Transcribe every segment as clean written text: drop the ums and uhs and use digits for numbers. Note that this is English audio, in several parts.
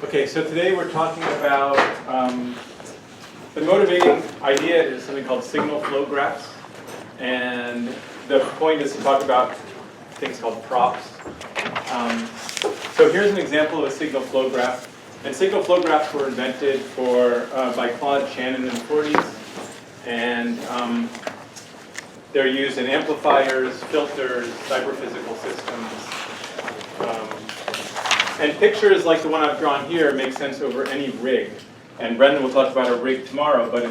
Okay, so today we're talking about the motivating idea is something called signal flow graphs, and the point is to talk about things called props. So here's an example of a signal flow graph, and signal flow graphs were invented by Claude Shannon in the 40s, and they're used in amplifiers, filters, cyber-physical systems. And pictures like the one I've drawn here make sense over any rig. And Brendan will talk about a rig tomorrow, but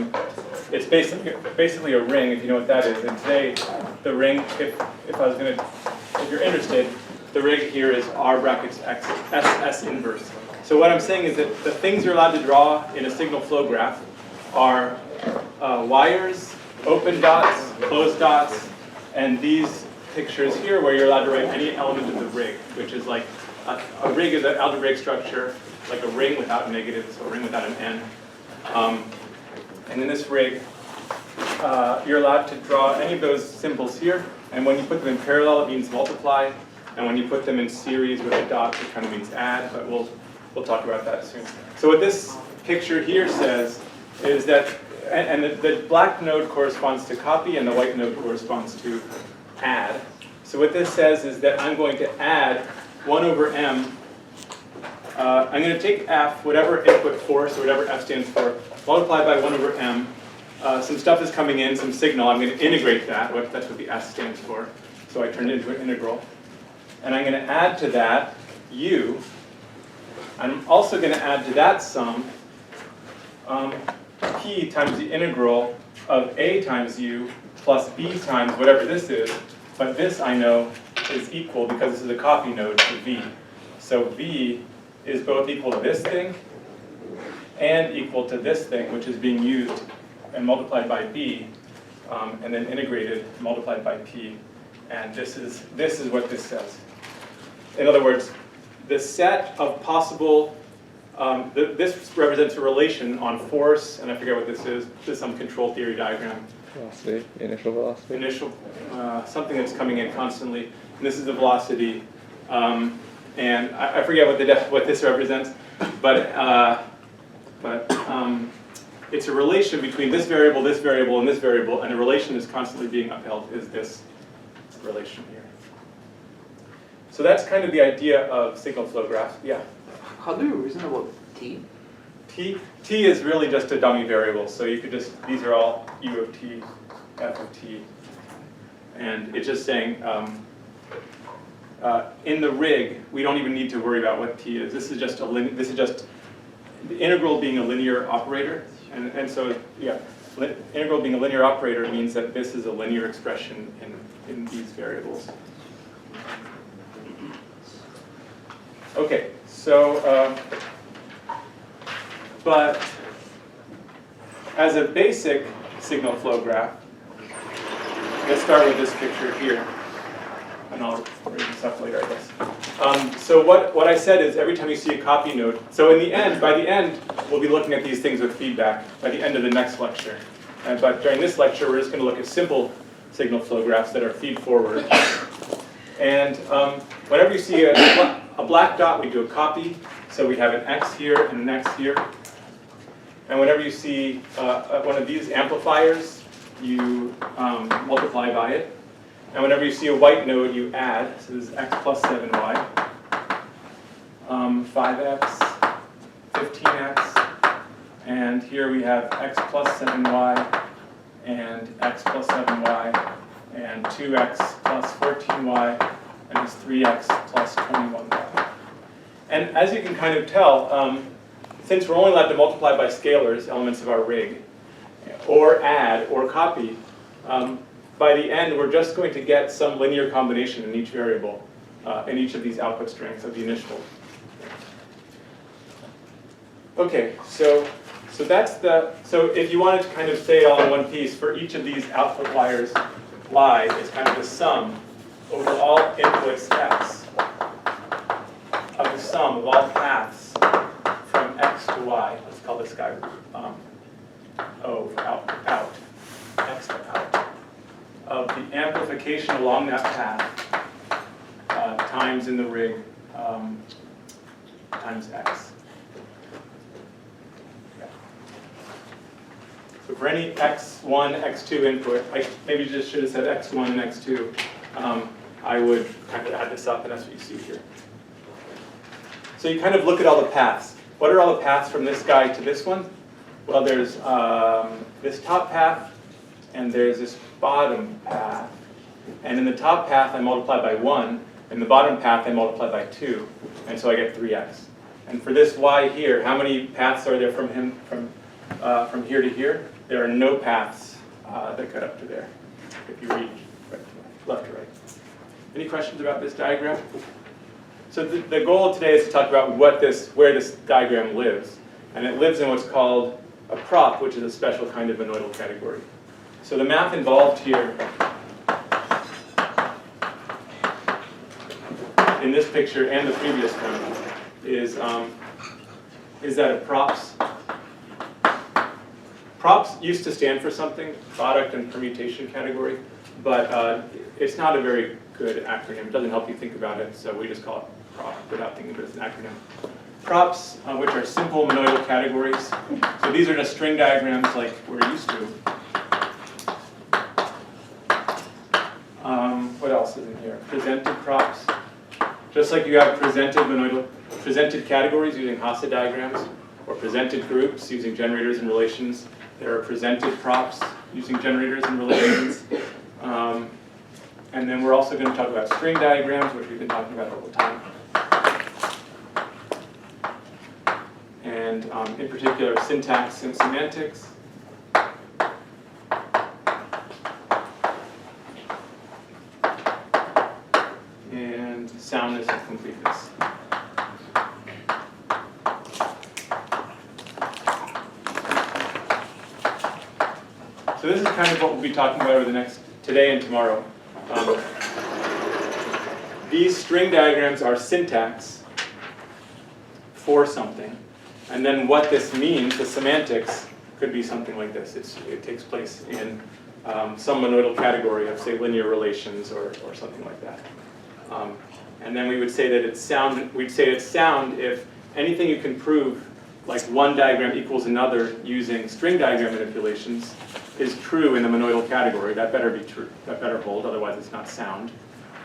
it's basically a ring, if you know what that is. And today, the ring, if you're interested, the rig here is R brackets X, S inverse. So what I'm saying is that the things you're allowed to draw in a signal flow graph are wires, open dots, closed dots, and these pictures here where you're allowed to write any element of the rig, which is like a rig is an algebraic structure, like a ring without negatives, so a ring without an n. And in this rig, you're allowed to draw any of those symbols here, and when you put them in parallel, it means multiply, and when you put them in series with a dot, it kind of means add, but we'll talk about that soon. So what this picture here says is that, and the black node corresponds to copy, and the white node corresponds to add. So what this says is that I'm going to add 1 over m. I'm going to take f, whatever input force, or whatever f stands for, multiply by 1 over m. Some stuff is coming in, some signal. I'm going to integrate that. That's what the s stands for. So I turn it into an integral. And I'm going to add to that u. I'm also going to add to that sum p times the integral of a times u plus b times whatever this is. But this, I know, is equal, because this is a copy node, to v. So v is both equal to this thing and equal to this thing, which is being used and multiplied by b, and then integrated, multiplied by p. And this is what this says. In other words, the set of possible, this represents a relation on force, and I forget what this is. This is some control theory diagram. Velocity, initial velocity. Initial, something that's coming in constantly. And this is the velocity. And I forget what this represents, but it's a relation between this variable, and this variable, and the relation that's constantly being upheld is this relation here. So that's kind of the idea of signal flow graphs. Yeah? How do you reason about t? T is really just a dummy variable, so you could just, these are all u of t, f of t, and it's just saying, in the rig, we don't even need to worry about what t is. This is just the integral being a linear operator, and so yeah, integral being a linear operator means that this is a linear expression in these variables. Okay, so but as a basic signal flow graph, let's start with this picture here. And I'll bring this up later, I guess. So what I said is every time you see a copy node, so in the end, by the end, we'll be looking at these things with feedback by the end of the next lecture. But during this lecture, we're just going to look at simple signal flow graphs that are feed forward. And whenever you see a black dot, we do a copy. So we have an x here and an x here. And whenever you see one of these amplifiers, you multiply by it. And whenever you see a white node, you add. So this is x plus 7y, 5x, 15x, and here we have x plus 7y, and x plus 7y, and 2x plus 14y, and it's 3x plus 21y. And as you can kind of tell, since we're only allowed to multiply by scalars, elements of our rig, or add, or copy, by the end, we're just going to get some linear combination in each variable, in each of these output strings of the initial. Okay, so if you wanted to kind of say all in one piece, for each of these output wires, y is kind of the sum over all inputs x of the sum of all paths from x to y. Let's call this guy O for out, x to out, of the amplification along that path times in the rig times x. So for any x1, x2 input, I maybe just should have said x1 and x2, I would kind of add this up, and that's what you see here. So you kind of look at all the paths. What are all the paths from this guy to this one? Well, there's this top path, and there's this bottom path. And in the top path, I multiply by 1. In the bottom path, I multiply by 2. And so I get 3x. And for this y here, how many paths are there from here to here? There are no paths that cut up to there, if you read left to right. Any questions about this diagram? So the goal today is to talk about where this diagram lives. And it lives in what's called a prop, which is a special kind of monoidal category. So the math involved here in this picture and the previous one is that of props used to stand for something, product and permutation category, but it's not a very good acronym. It doesn't help you think about it, so we just call it prop without thinking of it as an acronym. Props, which are simple monoidal categories. So these are just string diagrams like we're used to. What else is in here? Presented props. Just like you have presented categories using Hasse diagrams, or presented groups using generators and relations. There are presented props using generators and relations. And then we're also going to talk about string diagrams, which we've been talking about all the time. And in particular, syntax and semantics. And soundness and completeness. So this is kind of what we'll be talking about over today and tomorrow. These string diagrams are syntax for something. And then what this means, the semantics, could be something like this. It takes place in some monoidal category of, say, linear relations or something like that. And then we would say that it's sound. We'd say it's sound if anything you can prove, like one diagram equals another using string diagram manipulations, is true in the monoidal category. That better be true. That better hold. Otherwise, it's not sound.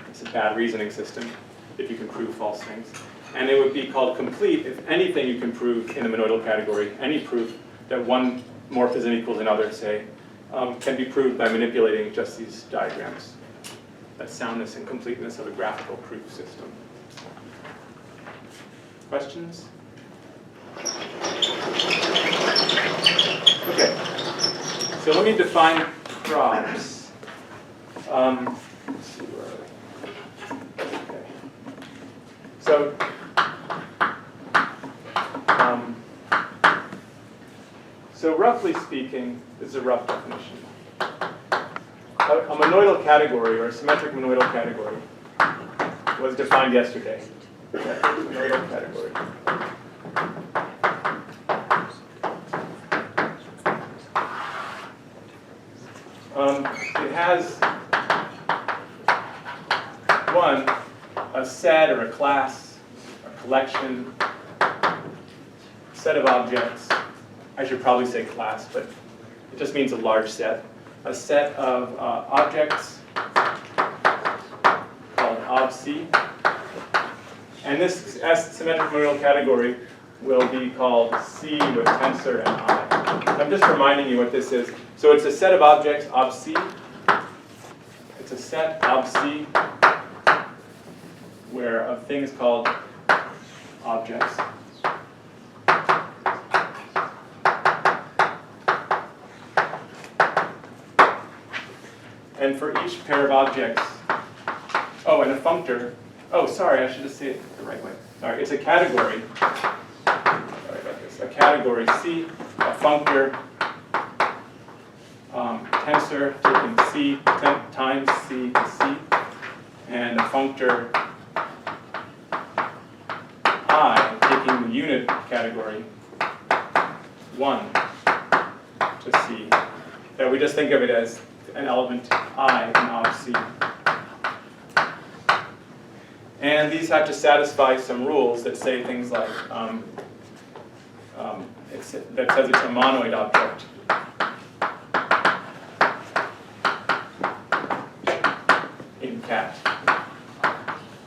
It's a bad reasoning system if you can prove false things. And it would be called complete if anything you can prove in the monoidal category, any proof that one morphism equals another, say, can be proved by manipulating just these diagrams. That soundness and completeness of a graphical proof system. Questions? Okay. So let me define props. Let's see where are we? Okay. So roughly speaking, this is a rough definition. A monoidal category, or a symmetric monoidal category, was defined yesterday. Okay, monoidal category. It has a set or a class, a collection, set of objects. I should probably say class, but it just means a large set. A set of objects called obc. And this symmetric monoidal category will be called C with tensor and I. I'm just reminding you what this is. So it's a set of objects, obc. It's a set obc where of things called objects. And for each pair of objects, and a functor. Oh, sorry, I should just say it the right way. Sorry, it's a category. Sorry about this. A category C, a functor, tensor taking C times C to C, and a functor I taking the unit category 1 to C. That we just think of it as an element I in obc. And these have to satisfy some rules that say things like, that says it's a monoid object.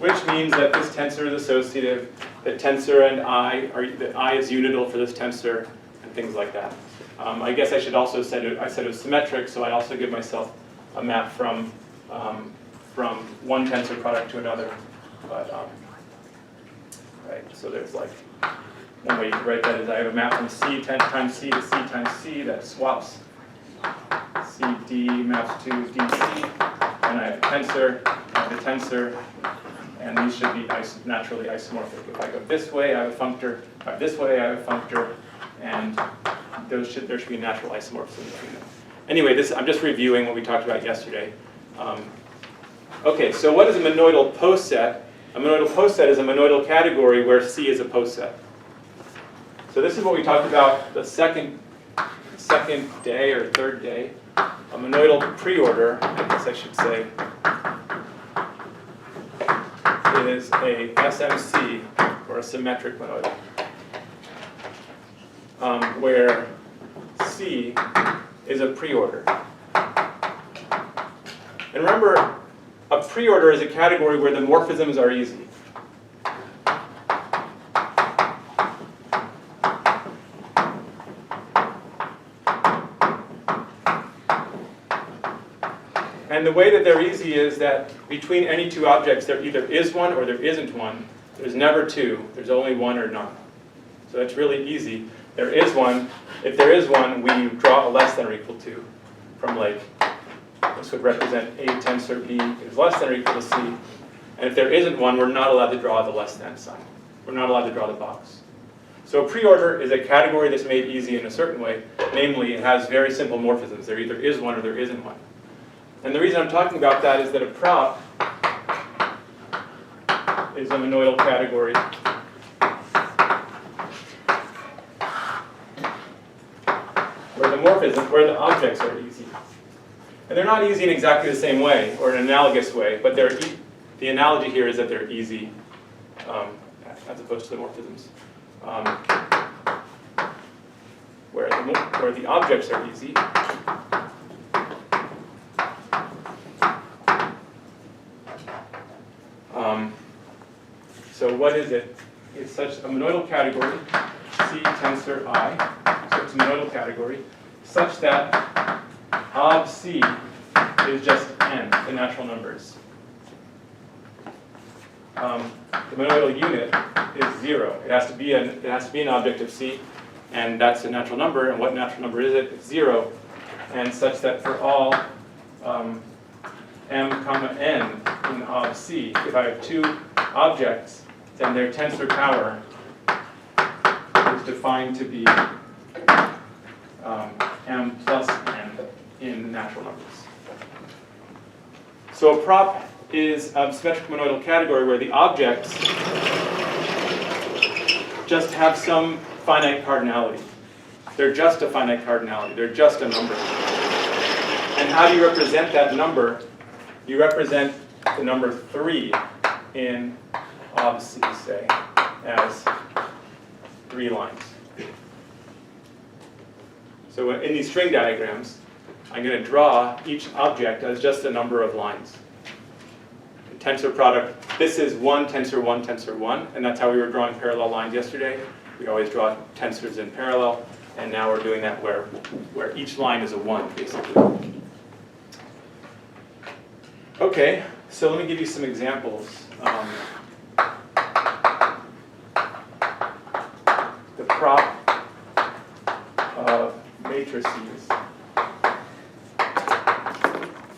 which means that this tensor is associative, that tensor and that I is unidal for this tensor, and things like that. I guess I should also said it was symmetric, so I also give myself a map from one tensor product to another. But right, so there's like one way you can write that is I have a map from C times C to C times C that swaps CD maps to DC, and I have a tensor, I have a tensor, and these should be naturally isomorphic. If I go this way, I have a functor. If I go this way, I have a functor, and there should be natural isomorphism between them. Anyway, I'm just reviewing what we talked about yesterday. Okay, so what is a monoidal post set? A monoidal post set is a monoidal category where C is a post set. So this is what we talked about the second day or third day. A monoidal preorder, I guess I should say, is a SMC, or a symmetric monoidal, where C is a preorder. And remember, a preorder is a category where the morphisms are easy. And the way that they're easy is that between any two objects, there either is one or there isn't one. There's never two. There's only one or none. So that's really easy. There is one. If there is one, we draw a less than or equal to from like, this would represent A tensor B is less than or equal to C. And if there isn't one, we're not allowed to draw the less than sign. We're not allowed to draw the box. So a preorder is a category that's made easy in a certain way. Namely, it has very simple morphisms. There either is one or there isn't one. And the reason I'm talking about that is that a prop is a monoidal category where the objects are easy. And they're not easy in exactly the same way, or an analogous way, but the analogy here is that they're easy as opposed to the morphisms. Where the objects are easy. So what is it? It's such a monoidal category, C tensor I, so it's a monoidal category, such that ob C is just n, the natural numbers. The monoidal unit is 0. It has to be an object of C, and that's a natural number. And what natural number is it? It's 0, and such that for all m comma n in ob C, if I have two objects, then their tensor power is defined to be m plus n in natural numbers. So a prop is a symmetric monoidal category where the objects just have some finite cardinality. They're just a finite cardinality. They're just a number. And how do you represent that number? You represent the number 3 in ob C, say, as 3 lines. So in these string diagrams, I'm going to draw each object as just a number of lines. The tensor product, this is 1, tensor 1, tensor 1, and that's how we were drawing parallel lines yesterday. We always draw tensors in parallel, and now we're doing that where each line is a 1, basically. Okay, so let me give you some examples. The prop of matrices.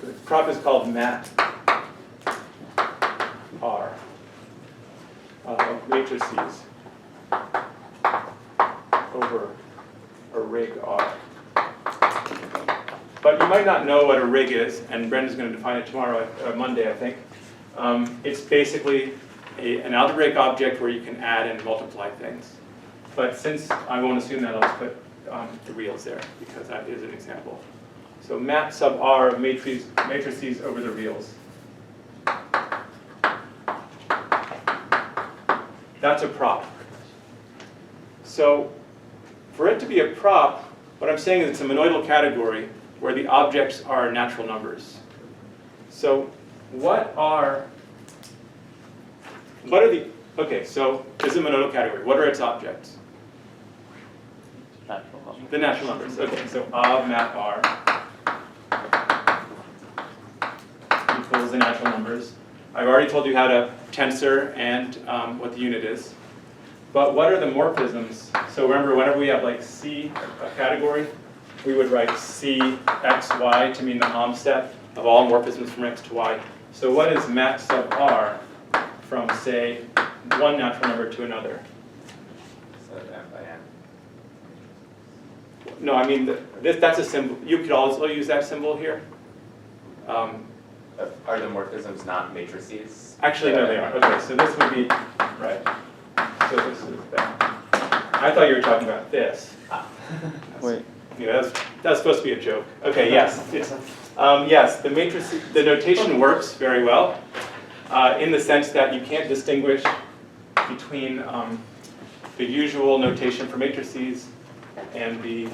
The prop is called mat R of matrices over a rig R. But you might not know what a rig is, and Brenda's going to define it tomorrow, Monday, I think. It's basically an algebraic object where you can add and multiply things. But since I won't assume that, I'll just put the reals there, because that is an example. So mat sub R of matrices over the reals. That's a prop. So for it to be a prop, what I'm saying is it's a monoidal category where the objects are natural numbers. So what are What are the, okay, so this is a monodal category. What are its objects? Natural numbers. The natural numbers. Okay, so of map R equals the natural numbers. I've already told you how to tensor and what the unit is. But what are the morphisms? So remember, whenever we have like C, a category, we would write C, X, Y to mean the Hom set of all morphisms from X to Y. So what is map sub R from, say, one natural number to another? So M by N. No, I mean, that's a symbol. You could also use that symbol here. Are the morphisms not matrices? Actually, no, they are. Okay, so this would be, right. So this is that. I thought you were talking about this. Wait. Yeah, that's supposed to be a joke. Okay, yes. Yes, the matrix, the notation works very well in the sense that you can't distinguish between the usual notation for matrices and the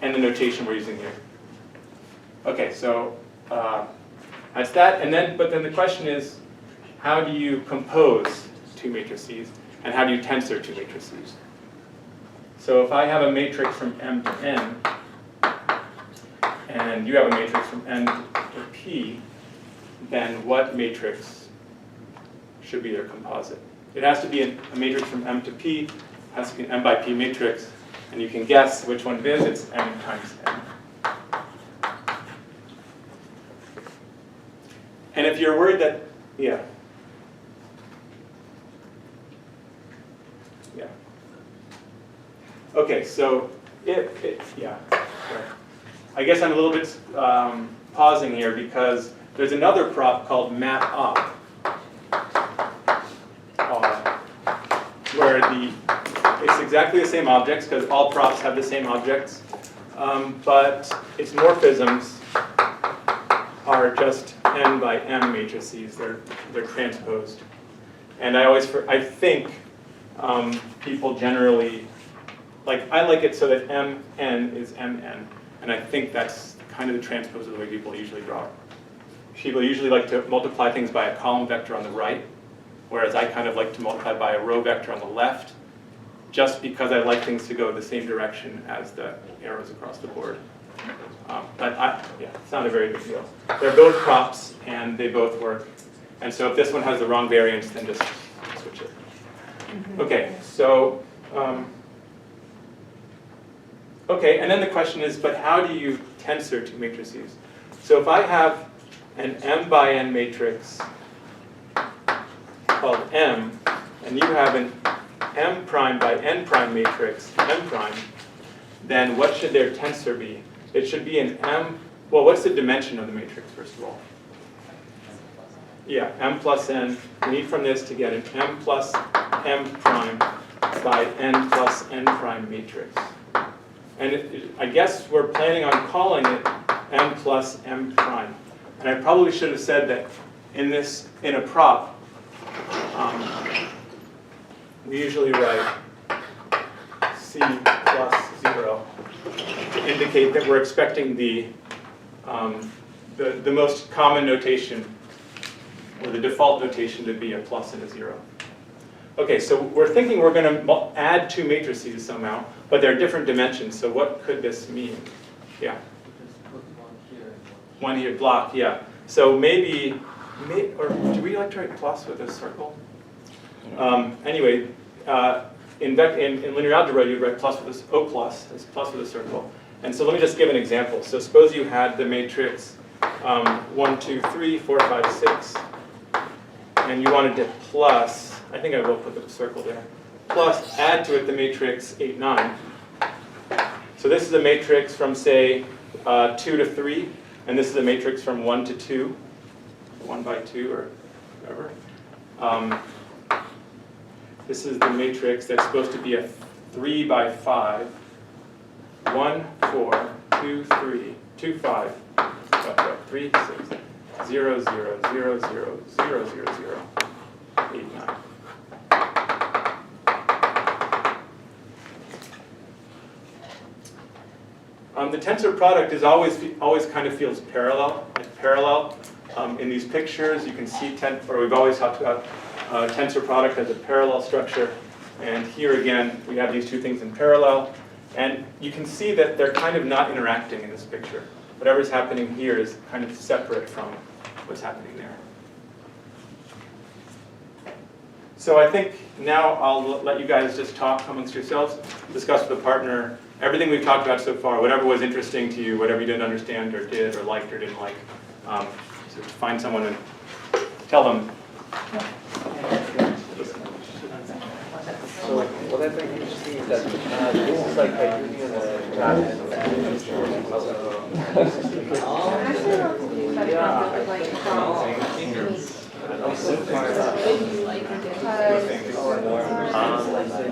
notation we're using here. Okay, so that's that. And then, but then the question is, how do you compose two matrices, and how do you tensor two matrices? So if I have a matrix from M to N, and you have a matrix from N to P, then what matrix should be their composite? It has to be a matrix from M to P, has to be an M by P matrix, and you can guess which one it is. It's M times N. And if you're worried that, yeah. Yeah. Okay, so yeah. Right. I guess I'm a little bit pausing here because there's another prop called map op, where it's exactly the same objects because all props have the same objects, but its morphisms are just n by m matrices. They're transposed, and I think people generally I like it so that mn is mn, and I think that's kind of the transpose of the way people usually draw. People usually like to multiply things by a column vector on the right, whereas I kind of like to multiply by a row vector on the left, just because I like things to go the same direction as the arrows across the board. But yeah, it's not a very big deal. They're both props, and they both work. And so if this one has the wrong variance, then just switch it. Okay, so, okay, and then the question is, but how do you tensor two matrices? So if I have an m by n matrix called M, and you have an m prime by n prime matrix, m prime, then what should their tensor be? It should be an m, well, what's the dimension of the matrix, first of all? Yeah, m plus n. We need from this to get an m plus m prime by n plus n prime matrix. And I guess we're planning on calling it m plus m prime. And I probably should have said that in a prop, we usually write c plus 0 to indicate that we're expecting the most common notation, or the default notation, to be a plus and a 0. Okay, so we're thinking we're going to add two matrices somehow, but they're different dimensions, so what could this mean? Yeah? One here, block, yeah. So maybe, or do we like to write plus with a circle? Anyway, in linear algebra, you'd write plus with a O plus, as plus with a circle. And so let me just give an example. So suppose you had the matrix 1, 2, 3, 4, 5, 6, and you wanted to plus, I think I will put the circle there, plus add to it the matrix 8, 9. So this is a matrix from, say, 2 to 3, and this is a matrix from 1 to 2, 1 by 2 or whatever. This is the matrix that's supposed to be a 3 by 5, 1, 4, 2, 3, 2, 5, 3, 6, 0, 0, 0, 0, 0, 0, 0, 8, 9. The tensor product is always kind of feels parallel, In these pictures, you can see, we've always talked about tensor product as a parallel structure. And here again, we have these two things in parallel. And you can see that they're kind of not interacting in this picture. Whatever's happening here is kind of separate from what's happening there. So I think now I'll let you guys just talk amongst yourselves, discuss with a partner, everything we've talked about so far, whatever was interesting to you, whatever you didn't understand or did or liked or didn't like. So find someone and tell them. So what I think interesting is that this is like by using a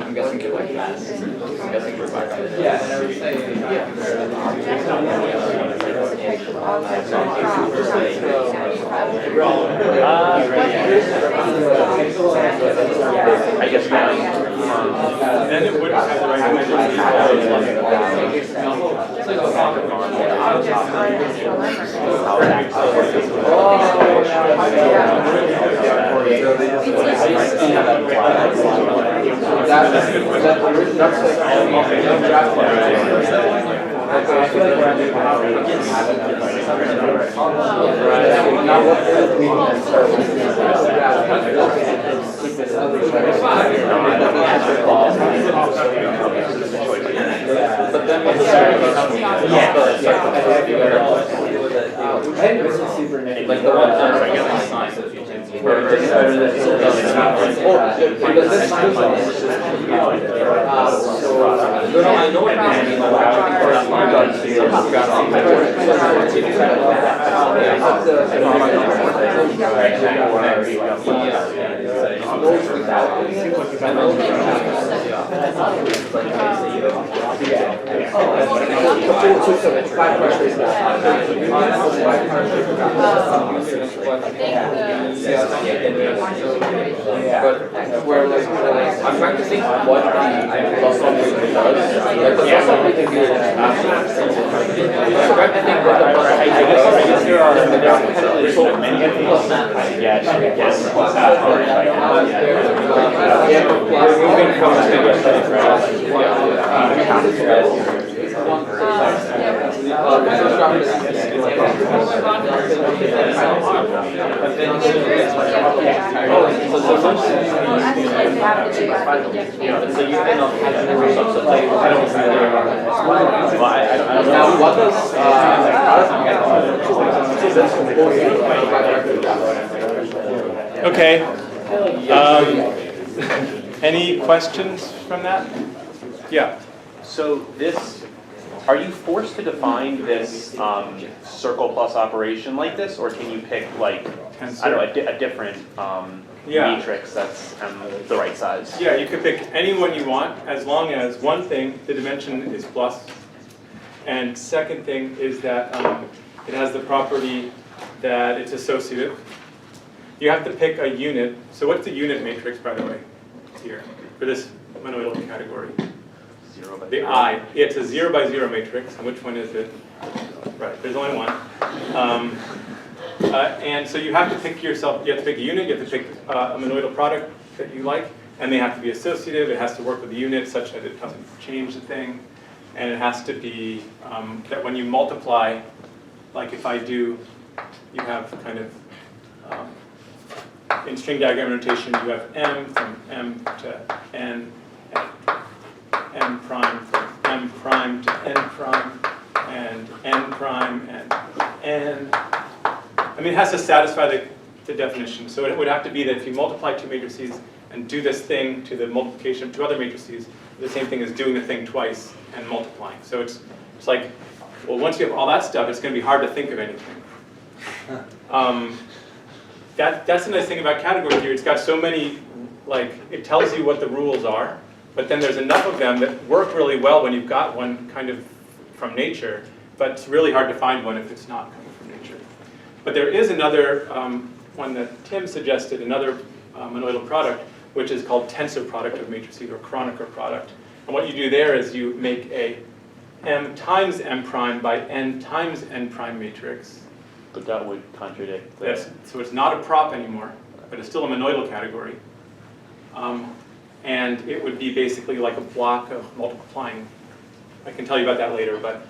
I'm guessing you're like that. I'm guessing we're back on it. yeah, and I would say I guess now. Then it would have the right But then like the one that I get signs that you can see. I know but where like I'm trying to think what the plus operator does. Like the plus operator can do it. I'm trying to think what the plus operator does. I guess there are so many of these. Yeah, Okay. Any questions from that? Yeah. So this, are you forced to define this circle plus operation like this, or can you pick like, I don't know, a different matrix that's the right size? Yeah, you could pick any one you want, as long as one thing, the dimension is plus, and second thing is that it has the property that it's associative. You have to pick a unit. So what's the unit matrix, by the way, here, for this monoidal category? 0 by 0. The I. It's a 0 by 0 matrix. And which one is it? Right, there's only one. And so you have to pick yourself, you have to pick a unit, you have to pick a monoidal product that you like, and they have to be associative. It has to work with the unit such that it doesn't change the thing. And it has to be that when you multiply, like if I do, you have kind of, in string diagram notation, you have M from M to N, and M prime from M prime to N prime, and N prime and N. I mean, it has to satisfy the definition. So it would have to be that if you multiply two matrices and do this thing to the multiplication of two other matrices, the same thing as doing the thing twice and multiplying. So it's like, well, once you have all that stuff, it's going to be hard to think of anything. That's the nice thing about category theory. It's got so many, like, it tells you what the rules are, but then there's enough of them that work really well when you've got one kind of from nature, but it's really hard to find one if it's not coming from nature. But there is another one that Tim suggested, another monoidal product, which is called tensor product of matrices, or Kronecker product. And what you do there is you make a M times M prime by N times N prime matrix, But that would contradict the... So it's not a prop anymore, but it's still a monoidal category. And it would be basically like a block of multiplying. I can tell you about that later, but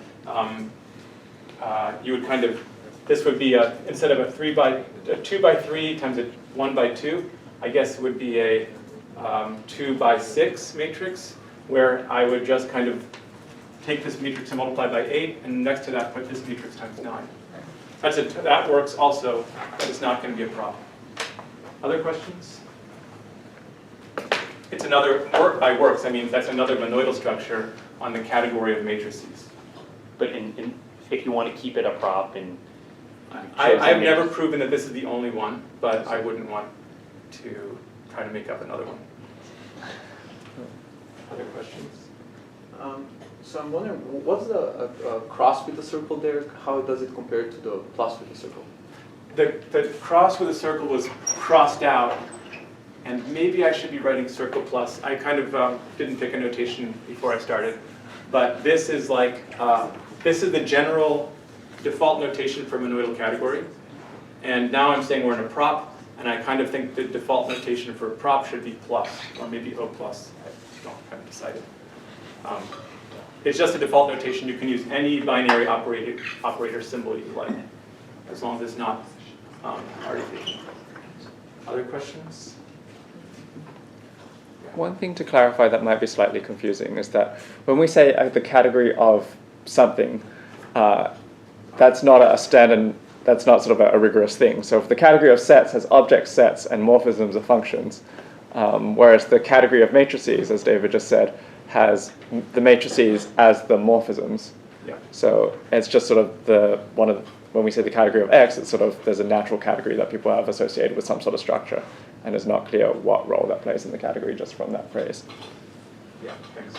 you would kind of, this would be instead of a 2 by 3 times a 1 by 2, I guess it would be a 2 by 6 matrix, where I would just kind of take this matrix and multiply by 8, and next to that put this matrix times 9. That works also, but it's not going to be a problem. Other questions? It's another, by works, I mean that's another monoidal structure on the category of matrices. But if you want to keep it a prop and... I've never proven that this is the only one, but I wouldn't want to try to make up another one. Other questions? So I'm wondering, what's the cross with the circle there? How does it compare to the plus with the circle? The cross with a circle was crossed out, and maybe I should be writing circle plus. I kind of didn't pick a notation before I started, but this is like, this is the general default notation for monoidal category, and now I'm saying we're in a prop, and I kind of think the default notation for a prop should be plus, or maybe O plus. I haven't decided. It's just a default notation. You can use any binary operator symbol you like, as long as it's not artificial. Other questions? One thing to clarify that might be slightly confusing is that when we say the category of something, that's not a standard, that's not sort of a rigorous thing. So if the category of sets has object sets and morphisms of functions, whereas the category of matrices, as David just said, has the matrices as the morphisms. Yeah. So it's just sort of when we say the category of X, it's sort of, there's a natural category that people have associated with some sort of structure, and it's not clear what role that plays in the category just from that phrase. Yeah, thanks.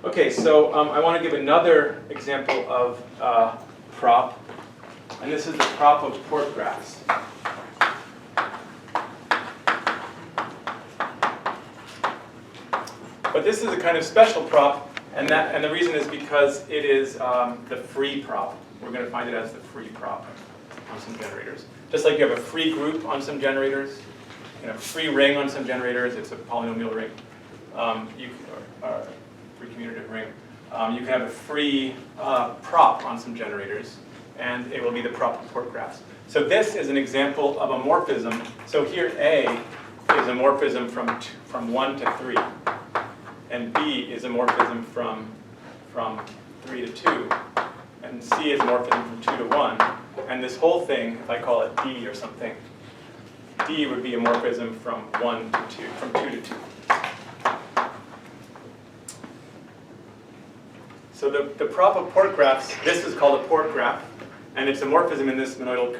Okay, so I want to give another example of prop, and this is the prop of port graphs. But this is a kind of special prop, and the reason is because it is the free prop. We're going to find it as the free prop on some generators. Just like you have a free group on some generators, you have a free ring on some generators, it's a polynomial ring, or free commutative ring. You can have a free prop on some generators, and it will be the prop of port graphs. So this is an example of a morphism. So here A is a morphism from 1 to 3. And B is a morphism from 3 to 2, and C is a morphism from 2 to 1, and this whole thing, if I call it D or something, D would be a morphism from 1 to 2, from 2 to 2. So the prop of port graphs, this is called a port graph, and it's a morphism in this monoidal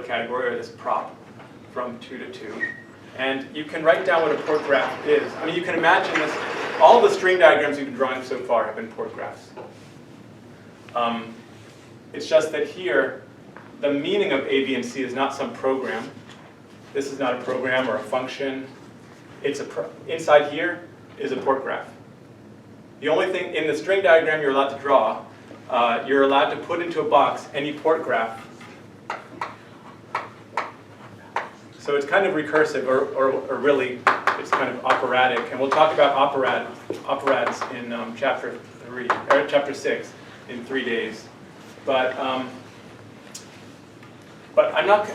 category, or this prop, from 2 to 2. And you can write down what a port graph is. I mean, you can imagine this. All the string diagrams you've been drawing so far have been port graphs. It's just that here, the meaning of A, B, and C is not some program. This is not a program or a function. Inside here is a port graph. The only thing in the string diagram you're allowed to draw, you're allowed to put into a box any port graph. So it's kind of recursive, or really, it's kind of operatic. And we'll talk about operats in chapter 6 in 3 days. But I'm not.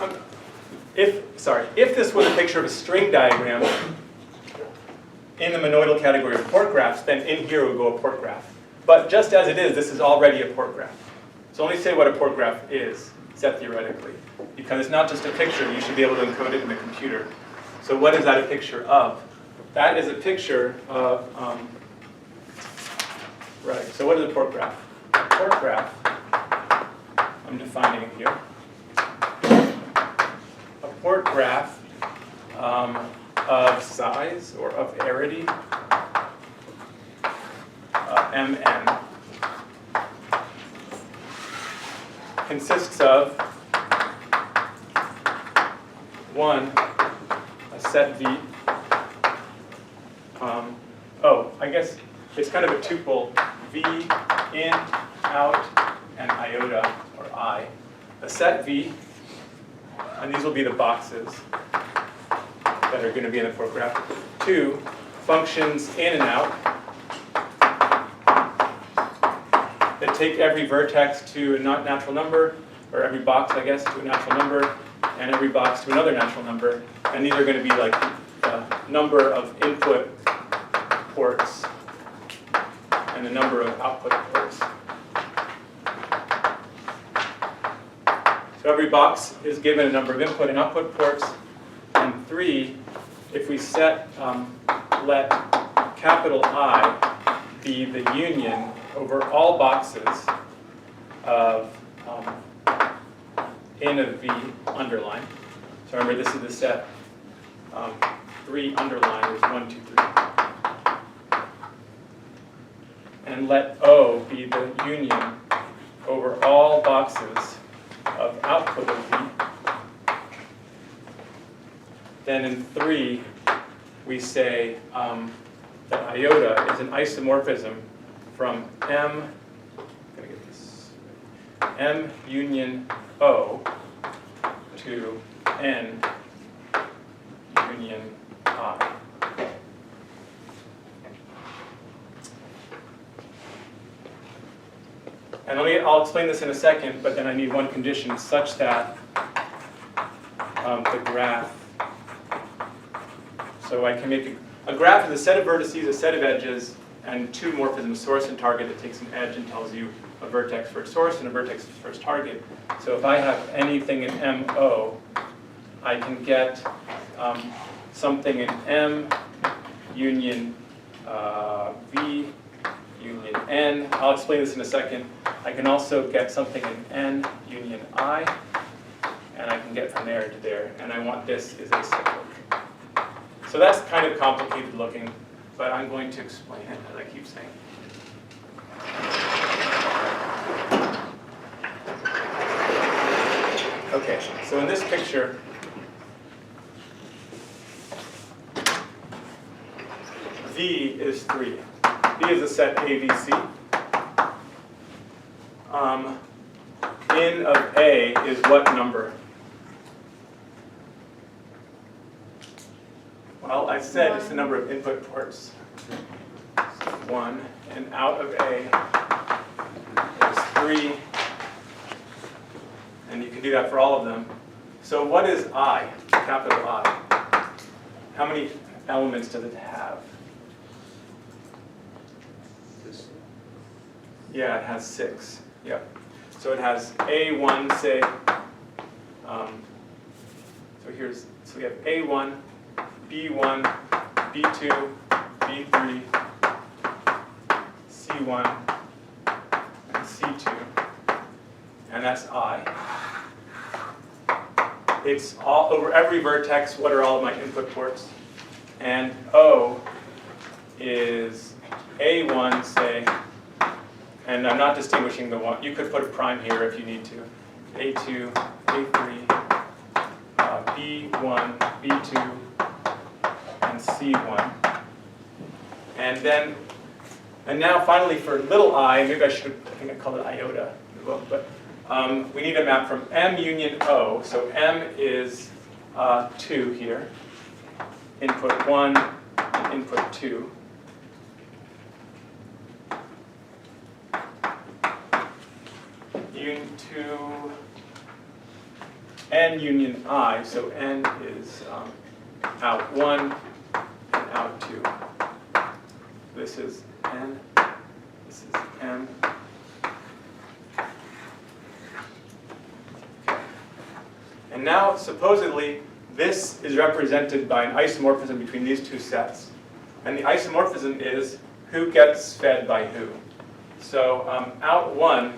If this was a picture of a string diagram in the monoidal category of port graphs, then in here would go a port graph. But just as it is, this is already a port graph. So let me say what a port graph is, set theoretically. Because it's not just a picture, you should be able to encode it in the computer. So what is that a picture of? That is a picture of, right, so what is a port graph? A port graph, I'm defining it here. A port graph of size, or of arity, Mn, consists of 1, a set V. I guess it's kind of a tuple, V, in, out, and iota, or I. a set V, and these will be the boxes that are going to be in the fork graph. 2 functions in and out that take every vertex to a natural number, or every box, I guess, to a natural number, and every box to another natural number. And these are going to be like the number of input ports and the number of output ports. So every box is given a number of input and output ports. And 3, if we set, let capital I be the union over all boxes of in of V underline. So remember, this is the set 3 underline is 1, 2, 3. And let O be the union over all boxes of output of V. Then in 3, we say that iota is an isomorphism from M union O to N union I. And I'll explain this in a second, but then I need one condition such that the graph, so I can make a graph is a set of vertices, a set of edges, and 2 morphisms, source and target. It takes an edge and tells you a vertex for its source and a vertex for its target. So if I have anything in MO, I can get something in M union V union N. I'll explain this in a second. I can also get something in N union I, and I can get from there to there. And I want this is acyclic. So that's kind of complicated looking, but I'm going to explain it, as I keep saying. Okay, so in this picture, V is 3. V is a set ABC. In of A is what number? Well, I said it's the number of input ports. 1, and out of A is 3. And you can do that for all of them. So what is I, capital I? How many elements does it have? Yeah, it has 6. Yep. So it has A1, say, so we have A1, B1, B2, B3, C1, and C2, and that's I. It's all over every vertex. What are all of my input ports? And O is A1, say, and I'm not distinguishing the one. You could put a prime here if you need to. A2, A3, B1, B2, and C1. And now finally for little I, maybe I think I called it iota in the book, but we need a map from M union O. So M is 2 here, input 1, and input 2. To N union I, so N is out 1 and out 2. This is N, this is M. Okay. And now, supposedly, this is represented by an isomorphism between these 2 sets. And the isomorphism is who gets fed by who. So out 1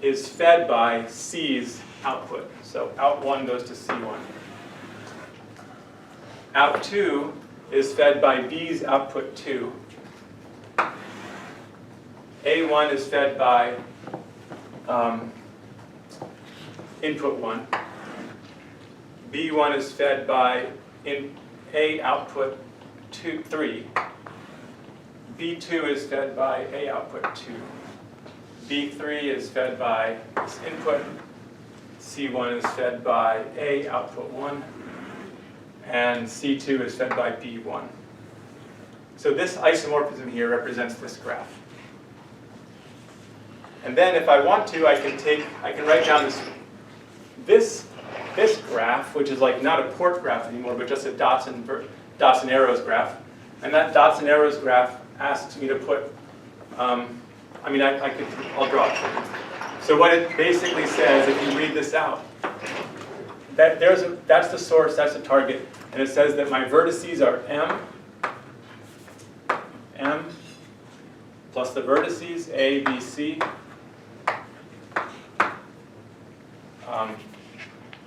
is fed by C's output. So out 1 goes to C1. Out 2 is fed by B's output 2. A1 is fed by input 1. B1 is fed by A output 3. B2 is fed by A output 2. B3 is fed by this input. C1 is fed by A, output 1, and C2 is fed by B1. So this isomorphism here represents this graph. And then if I want to, I can write down this graph, which is like not a port graph anymore, but just a dots and arrows graph. And that dots and arrows graph asks me to put, I'll draw it for you. So what it basically says, if you read this out, that that's the source, that's the target, and it says that my vertices are M, plus the vertices A, B, C,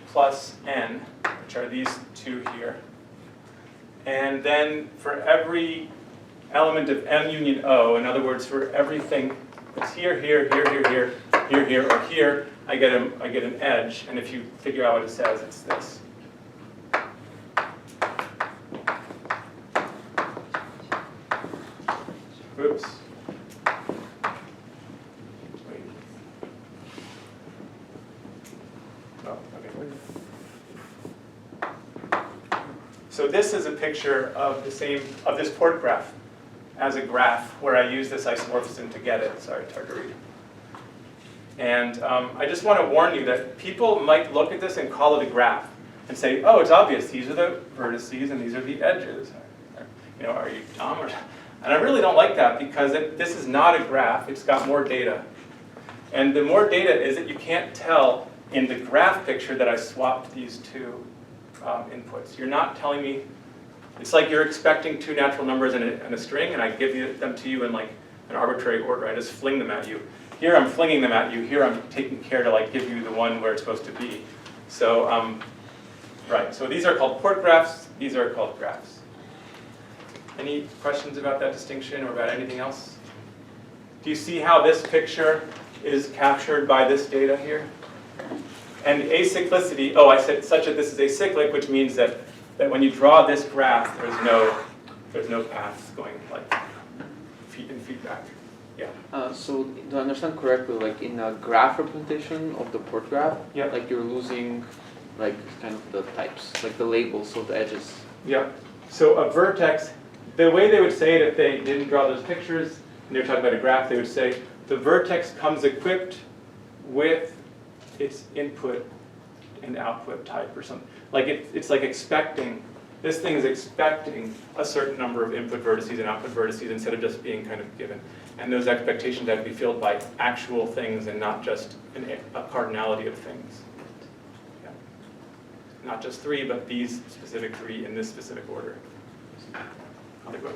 plus N, which are these two here. And then for every element of M union O, in other words, for everything that's here, here, here, here, here, here, here, or here, I get an edge. And if you figure out what it says, it's this. Oops. Wait. Oh, okay. So this is a picture of this port graph as a graph where I use this isomorphism to get it. Sorry, it's hard to read. And I just want to warn you that people might look at this and call it a graph and say, oh, it's obvious. These are the vertices and these are the edges. Are you dumb? And I really don't like that because this is not a graph. It's got more data. And the more data is that you can't tell in the graph picture that I swapped these two inputs. You're not telling me. It's like you're expecting two natural numbers and a string, and I give them to you in like an arbitrary order. I just fling them at you. Here I'm flinging them at you. Here I'm taking care to like give you the one where it's supposed to be. So right. So these are called port graphs. These are called graphs. Any questions about that distinction or about anything else? Do you see how this picture is captured by this data here? And acyclicity, I said such that this is acyclic, which means that when you draw this graph, there's no paths going like in feedback. Yeah. So do I understand correctly, like in a graph representation of the port graph, Yeah. like you're losing like kind of the types, like the labels of the edges? Yeah. So a vertex, the way they would say it if they didn't draw those pictures, and they were talking about a graph, they would say the vertex comes equipped with its input and output type or something. Like it's like expecting, this thing is expecting a certain number of input vertices and output vertices instead of just being kind of given. And those expectations have to be filled by actual things and not just a cardinality of things. Yeah. Not just three, but these specific three in this specific order.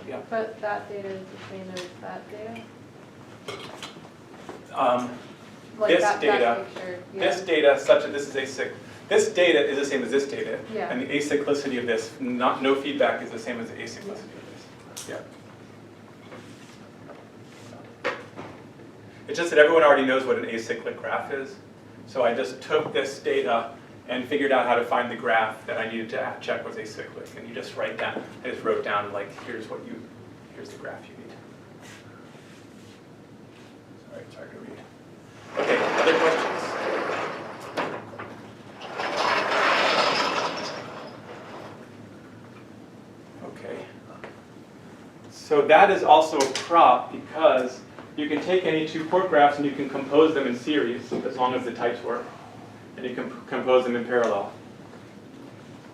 Yeah. But that data is the same as that data? This that data, picture, yeah. this data, such that this is acyclic. This data is the same as this data, Yeah. and the acyclicity of this, no feedback, is the same as the acyclicity of this. Yeah. It's just that everyone already knows what an acyclic graph is, so I just took this data and figured out how to find the graph that I needed to check was acyclic, and you just write down. I just wrote down like, here's the graph you need. Sorry, it's hard to read. Okay, other questions? Okay. So that is also a prop because you can take any two port graphs and you can compose them in series as long as the types work. And you can compose them in parallel.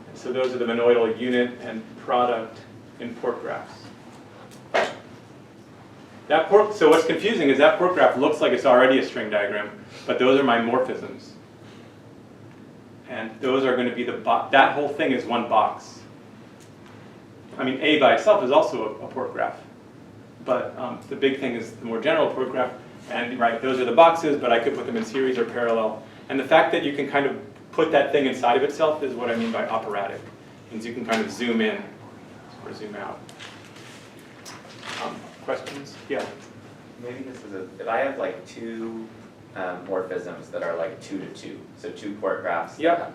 And so those are the monoidal unit and product in port graphs. So what's confusing is that port graph looks like it's already a string diagram, but those are my morphisms. And those are going to be that whole thing is one box. I mean, A by itself is also a port graph. But the big thing is the more general port graph. And right, those are the boxes, but I could put them in series or parallel. And the fact that you can kind of put that thing inside of itself is what I mean by operatic. It means you can kind of zoom in or zoom out. Questions? Yeah. Maybe this is if I have like two morphisms that are like 2 to 2, so two port graphs. Yeah.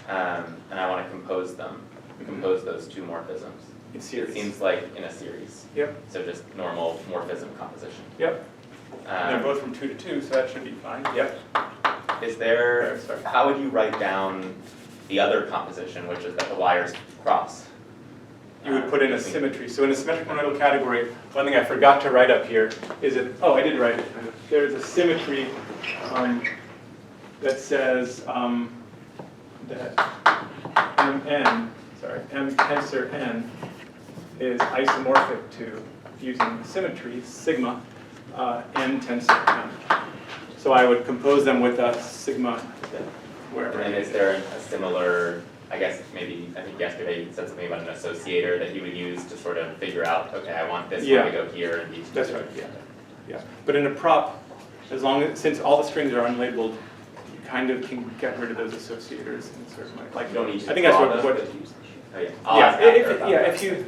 And I want to compose them. Compose those two morphisms. In series. It seems like in a series. Yep. So just normal morphism composition. Yep. And they're both from 2 to 2, so that should be fine. Yep. is there, Sorry. how would you write down the other composition, which is that the wires cross? You would put in a symmetry. So in a symmetric monoidal category, one thing I forgot to write up here is that, oh, I did write it. There's a symmetry that says that M tensor n is isomorphic to, using symmetry, sigma n tensor n. So I would compose them with a sigma wherever. And is there a similar, I guess maybe, I think yesterday you said something about an associator that you would use to sort of figure out, okay, I want this one to go here and these two. That's right, yeah. But in a prop, since all the strings are unlabeled, you kind of can get rid of those associators in a certain way. Like, You don't need to I think that's draw what. those, but you- oh, yeah. I'll ask after about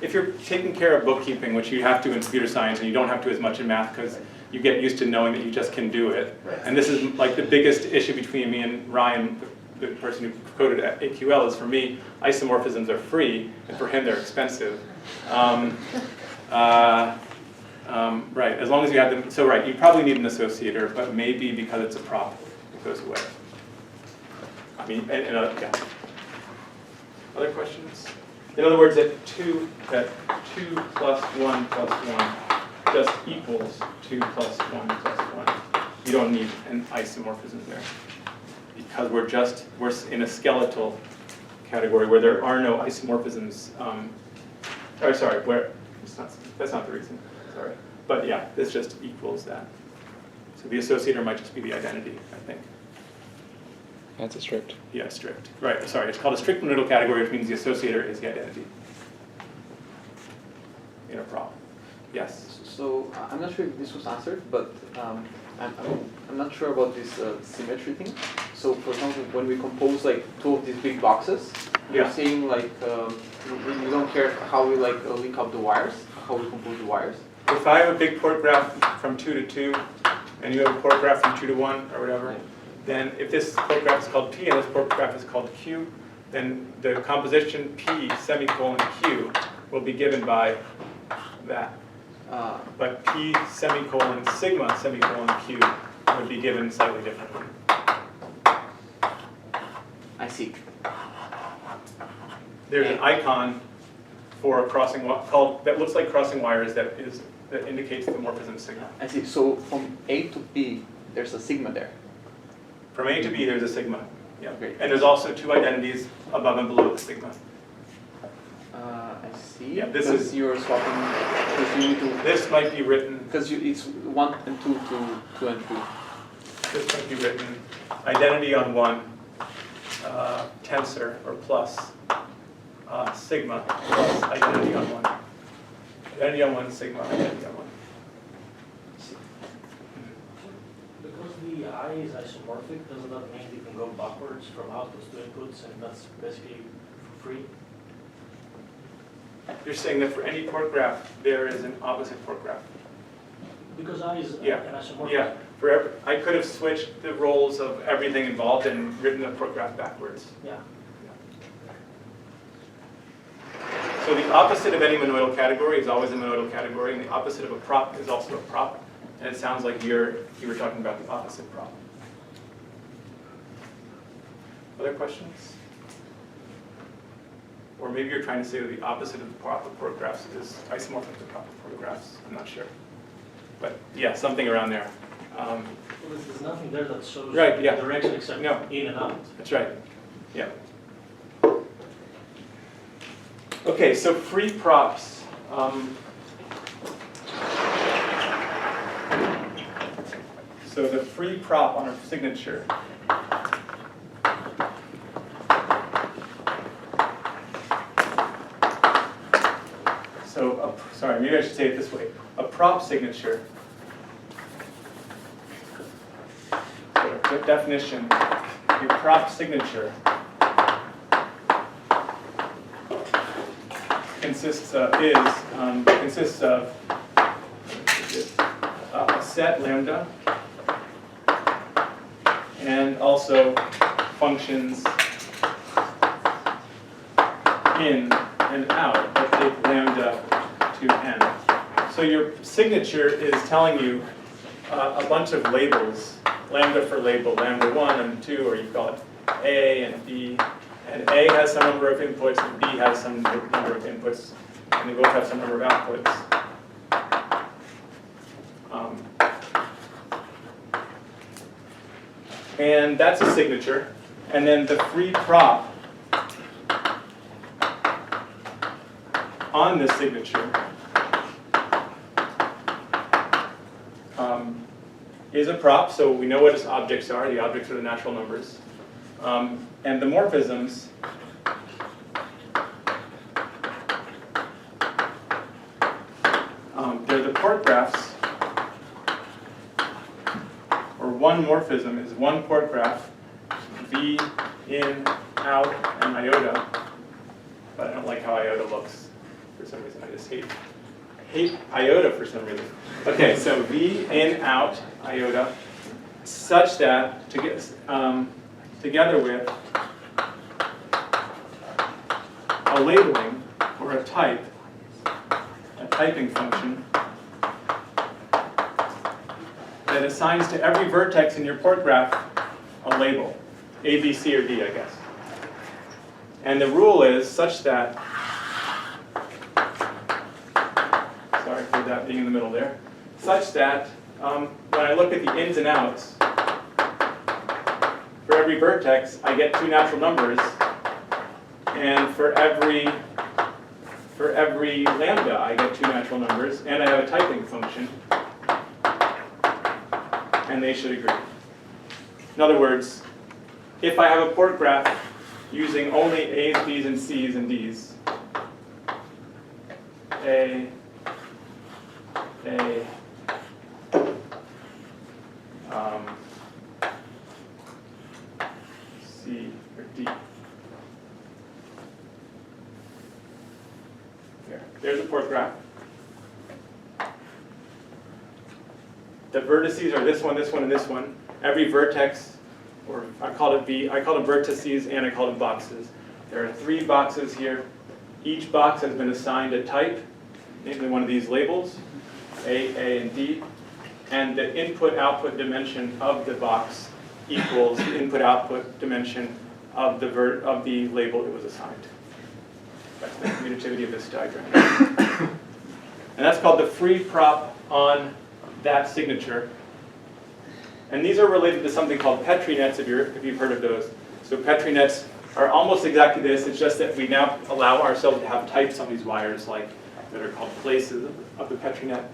If you're taking care of bookkeeping, which you have to in computer science, and you don't have to as much in math because you get used to knowing that you just can do it. Right. And this is like the biggest issue between me and Ryan, the person who coded at AQL, is for me, isomorphisms are free, and for him they're expensive. Right, as long as you have them, so right, you probably need an associator, but maybe because it's a prop, it goes away. I mean, yeah. Other questions? In other words, that 2 plus 1 plus 1 just equals 2 plus 1 plus 1. You don't need an isomorphism there. Because we're in a skeletal category where there are no isomorphisms. That's not the reason, sorry. But yeah, this just equals that. So the associator might just be the identity, I think. That's a strict. Yeah, strict. Right, sorry, it's called a strict monoidal category, which means the associator is the identity. In a prop. Yes? So I'm not sure if this was answered, but I'm not sure about this symmetry thing. So for example, when we compose like two of these big boxes, Yeah. you're saying like we don't care how we like link up the wires, how we compose the wires. If I have a big port graph from 2 to 2, and you have a port graph from 2 to 1, or whatever, then if this port graph is called P and this port graph is called Q, then the composition P semicolon Q will be given by that. But P semicolon sigma semicolon Q would be given slightly differently. I see. There's an icon for a crossing called that looks like crossing wires that indicates the morphism sigma. I see. So from A to B, there's a sigma there. From A to B, there's a sigma. Yeah. Great. And there's also two identities above and below the sigma. I see. Yeah, this because is- you're swapping. Because you need to. This might be written. Because it's 1 and 2 to 2 and 2. This might be written identity on one, tensor or plus sigma plus identity on one. Identity on one, sigma, identity on one. Because the I is isomorphic, doesn't that mean you can go backwards from outputs to inputs and that's basically free? You're saying that for any port graph, there is an opposite port graph. Because I is Yeah. an isomorphic. Yeah, I could have switched the roles of everything involved and written the port graph backwards. Yeah. So the opposite of any monoidal category is always a monoidal category, and the opposite of a prop is also a prop. And it sounds like you were talking about the opposite prop. Other questions? Or maybe you're trying to say that the opposite of the prop of port graphs is isomorphic to the prop of port graphs. I'm not sure. But yeah, something around there. Well, there's nothing there that shows Right, yeah. the direction except No. in and out. That's right. Yeah. Okay, so free props. So the free prop on a signature. So, sorry, maybe I should say it this way. A prop signature. So, the definition, a prop signature consists of a set lambda and also functions in and out that take lambda to n. So your signature is telling you a bunch of labels lambda for label lambda 1 and 2, or you call it A and B, and A has some number of inputs and B has some number of inputs, and they both have some number of outputs. And that's a signature. And then the free prop on this signature is a prop, so we know what its objects are. The objects are the natural numbers. And the morphisms they're the port graphs, or one morphism is one port graph, V, in, out, and iota. But I don't like how iota looks for some reason. I just hate iota for some reason. Okay, so V, in, out, iota, such that together with a labeling or a typing function that assigns to every vertex in your port graph a label, A, B, C, or D, I guess. And the rule is such that, sorry for that being in the middle there, such that when I look at the ins and outs, for every vertex, I get two natural numbers, and for every lambda, I get two natural numbers, and I have a typing function, and they should agree. In other words, if I have a port graph using only A's, B's, and C's, and D's, A, C, or D. There's a port graph. The vertices are this one, and this one. Every vertex, or I call it V, I call them vertices and I call them boxes. There are 3 boxes here. Each box has been assigned a type, namely one of these labels, A, and D. And the input-output dimension of the box equals the input-output dimension of the label it was assigned. That's the commutativity of this diagram. And that's called the free prop on that signature. And these are related to something called Petri Nets, if you've heard of those. So Petri Nets are almost exactly this. It's just that we now allow ourselves to have types on these wires that are called places of the Petri net.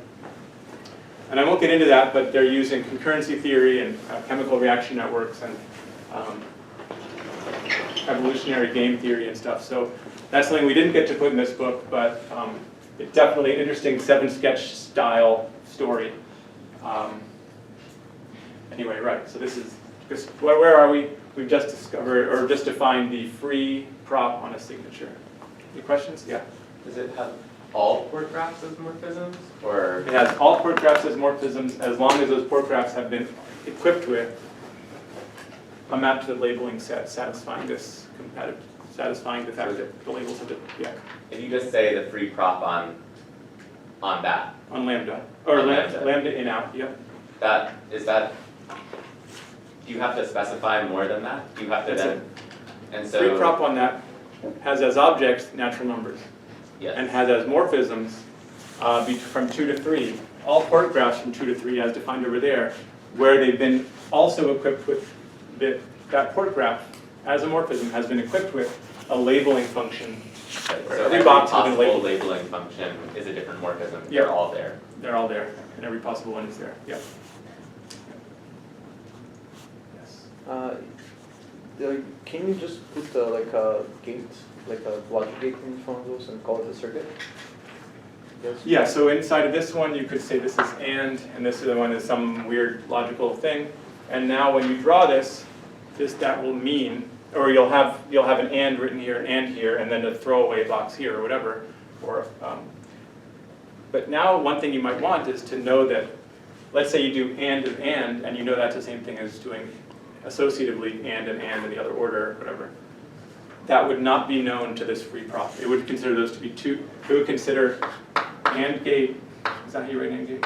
And I won't get into that, but they're using concurrency theory and chemical reaction networks and evolutionary game theory and stuff. So that's something we didn't get to put in this book, but it's definitely an interesting 7-sketch style story. Anyway, right, so this is, where are we? We've just discovered, or just defined the free prop on a signature. Any questions? Yeah. Does it have all port graphs as morphisms, or? It has all port graphs as morphisms as long as those port graphs have been equipped with a map to the labeling set satisfying this satisfying the fact that the labels have been, yeah. If you just say the free prop on that. On lambda, or On lambda in out, yep. Do you have to specify more than that? Do you have to That's then? it. And so. Free prop on that has as objects natural numbers. Yes. And has as morphisms from 2 to 3. All port graphs from 2 to 3 as defined over there, where they've been also equipped with that port graph as a morphism has been equipped with a labeling function. So Every box has been possible labeled. labeling function is a different morphism. Yeah. They're all there. They're all there, and every possible one is there. Yep. Yes. Can you just put like a gate, like a logic gate in front of those and call it a circuit? Yes. Yeah, so inside of this one, you could say this is and this other one is some weird logical thing. And now when you draw this, that will mean, or you'll have an and written here, and then a throwaway box here, or whatever. But now one thing you might want is to know that, let's say you do and, and you know that's the same thing as doing associatively and in the other order, whatever. That would not be known to this free prop. It would consider those to be two. It would consider AND gate, is that how you write AND gate?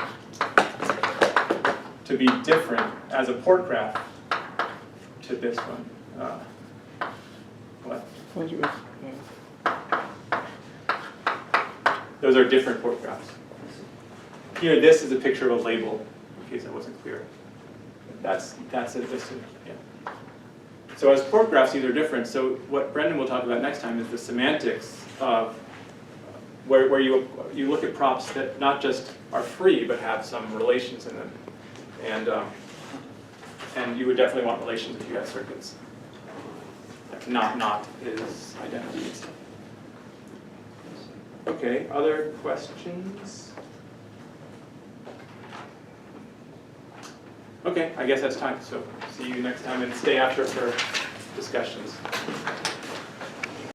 to be different as a port graph to this one. What? Those are different port graphs. Here, this is a picture of a label, in case that wasn't clear. That's a distant, yeah. So as port graphs, these are different. So what Brendan will talk about next time is the semantics of where you look at props that not just are free, but have some relations in them. And you would definitely want relations if you have circuits. Not is identity and stuff. Okay, other questions? Okay, I guess that's time. So see you next time and stay after for discussions.